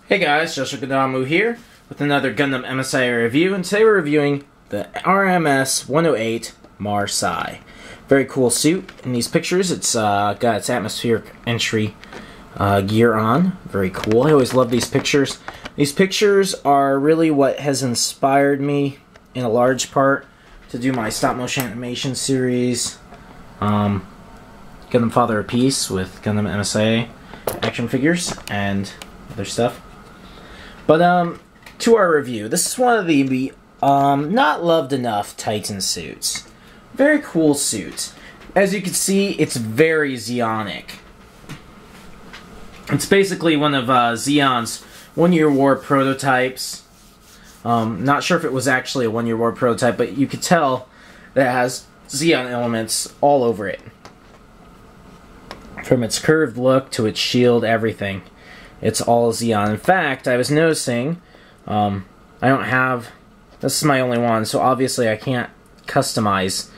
Hey guys, Joshua Gundam here with another Gundam Msia review, and today we're reviewing the RMS 108 Marasai. Very cool suit. In these pictures, it's got its atmospheric entry gear on. Very cool. I always love these pictures. These pictures are really what has inspired me in a large part to do my stop motion animation series, Gundam Father of Peace with Gundam Msia action figures and other stuff. But to our review, this is one of the not loved enough Titan suits. Very cool suit. As you can see, it's very Zeonic. It's basically one of Zeon's one-year war prototypes. Not sure if it was actually a one-year war prototype, but you could tell that it has Zeon elements all over it. From its curved look to its shield, everything. It's all Zeon. In fact, I was noticing, I don't have, this is my only one, so obviously I can't customize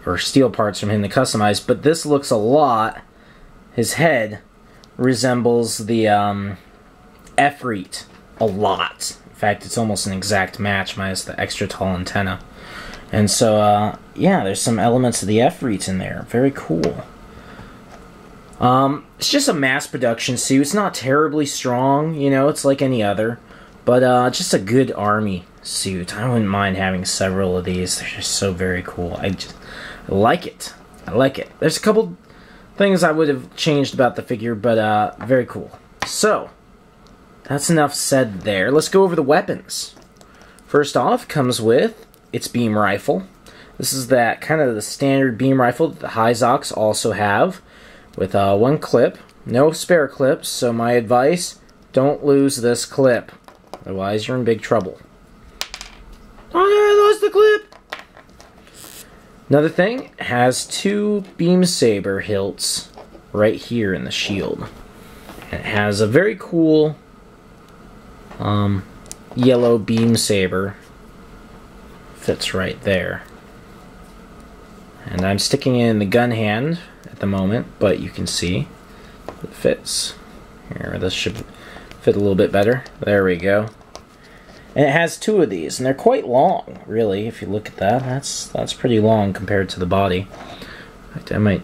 or steal parts from him to customize, but this looks a lot, his head resembles the Efreet a lot. In fact, it's almost an exact match minus the extra tall antenna. And so, yeah, there's some elements of the Efreet in there. Very cool. It's just a mass production suit. It's not terribly strong, you know, it's like any other. But just a good army suit. I wouldn't mind having several of these. They're just so very cool. I like it. I like it. There's a couple things I would have changed about the figure, but very cool. So, that's enough said there. Let's go over the weapons. First off, comes with its beam rifle. This is that kind of the standard beam rifle that the Hyzoks also have, with one clip, no spare clips, so my advice, don't lose this clip. Otherwise, you're in big trouble. Oh, I lost the clip! Another thing, it has two beam saber hilts right here in the shield. It has a very cool yellow beam saber. Fits right there. And I'm sticking it in the gun hand at the moment, but you can see it fits. Here, this should fit a little bit better. There we go. And it has two of these, and they're quite long, really. If you look at that, that's pretty long compared to the body. In fact, I might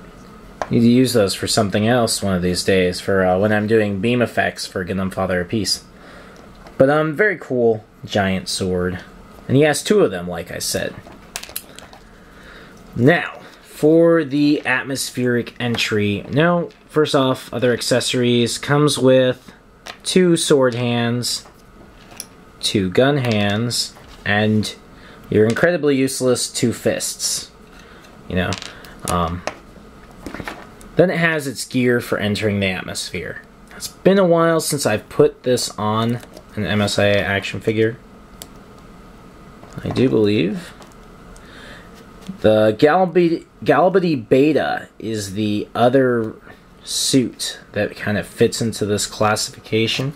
need to use those for something else one of these days, for when I'm doing beam effects for Gundam Father of Peace. But very cool giant sword, and he has two of them, like I said. Now, for the atmospheric entry, no, first off, other accessories, comes with two sword hands, two gun hands, and your incredibly useless two fists. You know, then it has its gear for entering the atmosphere. It's been a while since I've put this on an MSIA action figure. I do believe the Galabity Beta is the other suit that kind of fits into this classification.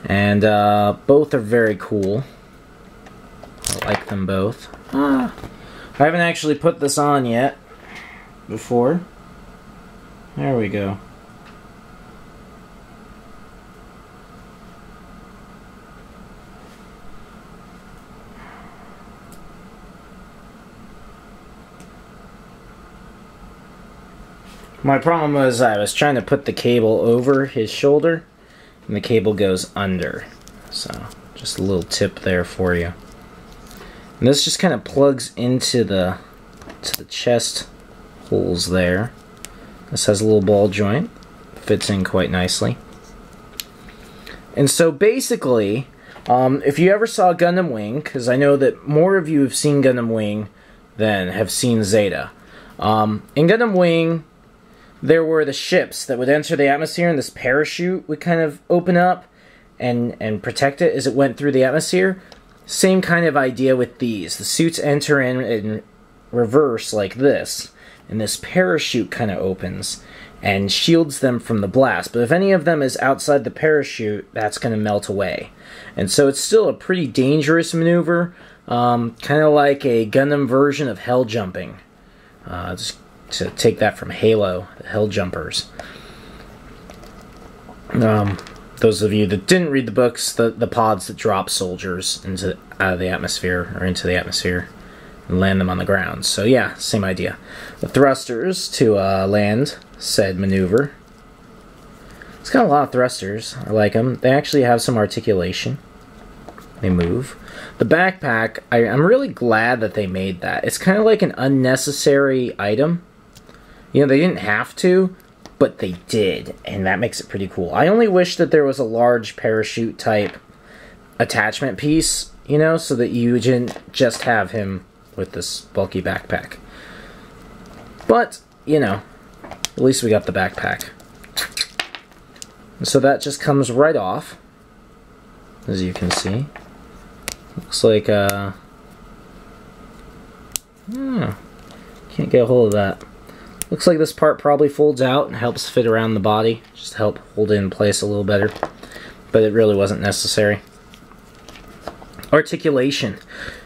And both are very cool. I like them both. I haven't actually put this on yet before. There we go. My problem was I was trying to put the cable over his shoulder, and the cable goes under. So, just a little tip there for you. And this just kind of plugs into the chest holes there. This has a little ball joint. Fits in quite nicely. And so basically, if you ever saw Gundam Wing, because I know that more of you have seen Gundam Wing than have seen Zeta. In Gundam Wing, there were the ships that would enter the atmosphere, and this parachute would kind of open up and protect it as it went through the atmosphere. Same kind of idea with these. The suits enter in reverse like this, and this parachute kind of opens and shields them from the blast. But if any of them is outside the parachute, that's going to melt away. And so it's still a pretty dangerous maneuver, kind of like a Gundam version of hell jumping. Just to take that from Halo, the Hell Jumpers. Those of you that didn't read the books, the pods that drop soldiers out of the atmosphere, or into the atmosphere, and land them on the ground. So yeah, same idea. The thrusters to land said maneuver. It's got a lot of thrusters. I like them. They actually have some articulation. They move. The backpack, I'm really glad that they made that. It's kind of like an unnecessary item. You know, they didn't have to, but they did, and that makes it pretty cool. I only wish that there was a large parachute type attachment piece, you know, so that you didn't just have him with this bulky backpack. But, you know, at least we got the backpack. So that just comes right off, as you can see. Looks like, can't get a hold of that. Looks like this part probably folds out and helps fit around the body, just to help hold it in place a little better. But it really wasn't necessary. Articulation.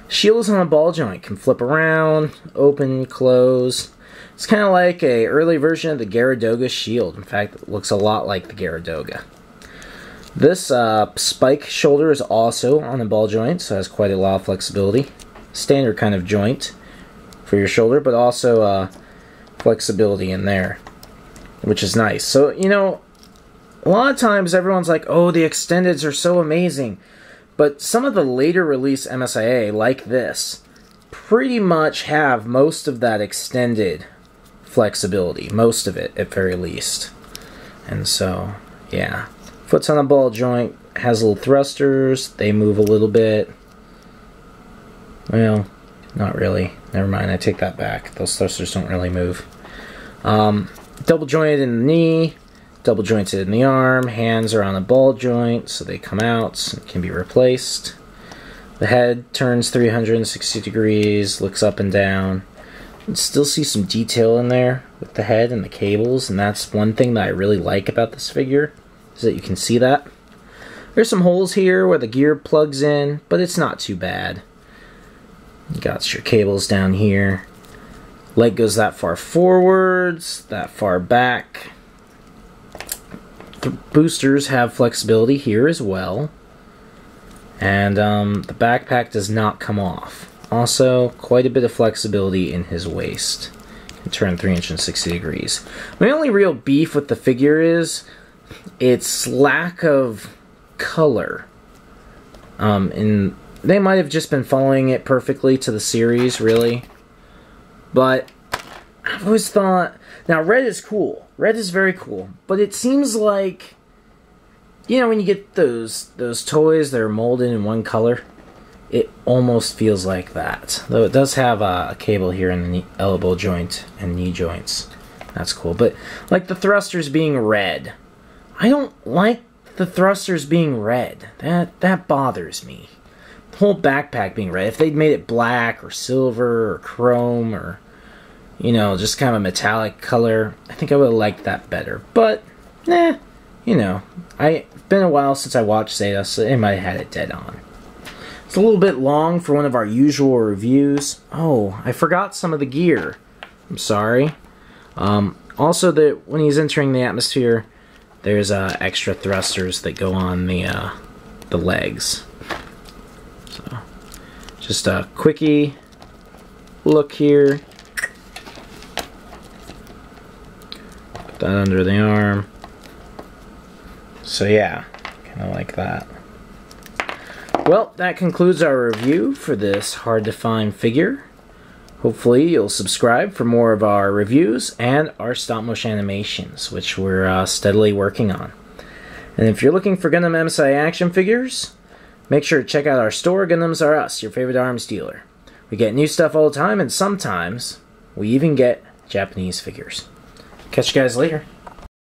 Shield is on a ball joint, can flip around, open, close. It's kind of like a early version of the Gyaradoga shield. In fact, it looks a lot like the Gyaradoga. This spike shoulder is also on a ball joint, so it has quite a lot of flexibility. Standard kind of joint for your shoulder, but also flexibility in there, which is nice. So, you know, a lot of times everyone's like, oh, the extendeds are so amazing. But some of the later release MSIA, like this, pretty much have most of that extended flexibility. Most of it, at very least. And so, yeah. Foot's on a ball joint, has little thrusters, they move a little bit. Well, not really. Never mind, I take that back. Those thrusters don't really move. Double jointed in the knee, double jointed in the arm, hands are on a ball joint, so they come out and can be replaced. The head turns 360 degrees, looks up and down. You can still see some detail in there with the head and the cables, and that's one thing that I really like about this figure, is that you can see that. There's some holes here where the gear plugs in, but it's not too bad. You got your cables down here. Leg goes that far forwards, that far back. The boosters have flexibility here as well. And the backpack does not come off. Also, quite a bit of flexibility in his waist. You can turn 360 degrees. My only real beef with the figure is its lack of color. And they might have just been following it perfectly to the series, really. But I've always thought, now red is cool. Red is very cool. But it seems like, you know, when you get those toys that are molded in one color, it almost feels like that. Though it does have a cable here in the elbow joint and knee joints. That's cool. But like the thrusters being red, I don't like the thrusters being red. That bothers me. The whole backpack being red. If they'd made it black or silver or chrome or, you know, just kind of a metallic color, I think I would have liked that better. But, you know, it's been a while since I watched Zeta, so they might have had it dead on. It's a little bit long for one of our usual reviews. Oh, I forgot some of the gear. I'm sorry. Also, that when he's entering the atmosphere, there's extra thrusters that go on the legs. So, just a quickie look here. Put that under the arm. So yeah, kind of like that. Well, that concludes our review for this hard-to-find figure. Hopefully you'll subscribe for more of our reviews and our stop-motion animations, which we're steadily working on. And if you're looking for Gundam Msia action figures, make sure to check out our store, Gundams R Us, your favorite arms dealer. We get new stuff all the time, and sometimes we even get Japanese figures. Catch you guys later.